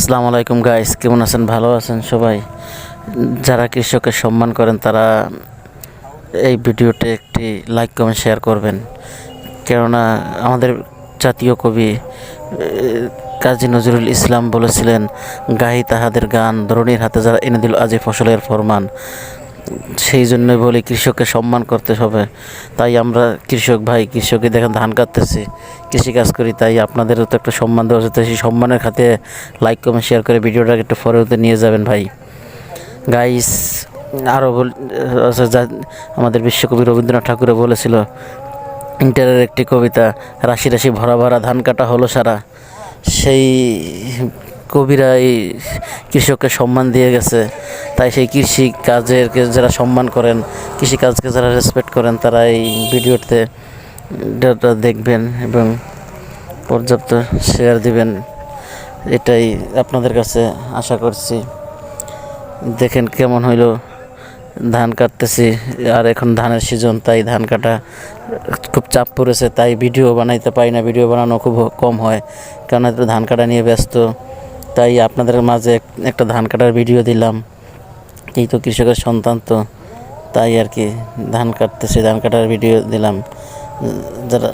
আসসালামু আলাইকুম গাইস, কেমন আছেন? ভালো আছেন সবাই? যারা কৃষকের সম্মান করেন তারা এই ভিডিওতে একটি লাইক কমেন্ট শেয়ার করবেন। কেননা আমাদের জাতীয় কবি কাজী নজরুল ইসলাম বলেছিলেন, গাহি তাহাদের গান, ধরণীর হাতে যারা এনে দিল আজি ফসলের ফরমান। সেই জন্যই বলি কৃষককে সম্মান করতে হবে। তাই আমরা কৃষক ভাই, কৃষকই দেখেন ধান কাটতেছি, কৃষিকাজ করি, তাই আপনাদেরও তো একটা সম্মান দেওয়া উচিত। সেই সম্মানের খাতে লাইক কমেন্ট শেয়ার করে ভিডিওটাকে একটু ফরওয়ার্ডে নিয়ে যাবেন ভাই। গাইস, আরও আমাদের বিশ্বকবি রবীন্দ্রনাথ ঠাকুরও বলেছিল ইন্টারের একটি কবিতা, রাশি রাশি ভরা ভরা ধান কাটা হলো সারা। সেই কবিরা এই কৃষককে সম্মান দিয়ে গেছে। তাই সেই কৃষি কাজেরকে যারা সম্মান করেন, কৃষিকাজকে যারা রেসপেক্ট করেন, তারা এই ভিডিওতে দেখবেন এবং পর্যাপ্ত শেয়ার দিবেন, এটাই আপনাদের কাছে আশা করছি। দেখেন কেমন হইলো, ধান কাটতেছি, আর এখন ধানের সিজন, তাই ধান কাটা খুব চাপ পড়েছে, তাই ভিডিও বানাইতে পারি না, ভিডিও বানানো খুব কম হয়, কারণ ধান কাটা নিয়ে ব্যস্ত। তাই আপনাদের মাঝে একটা ধান কাটার ভিডিও দিলাম। এই তো কৃষকের সন্তান, তো তাই আর কি ধান কাটতেছি, ধান কাটার ভিডিও দিলাম। যারা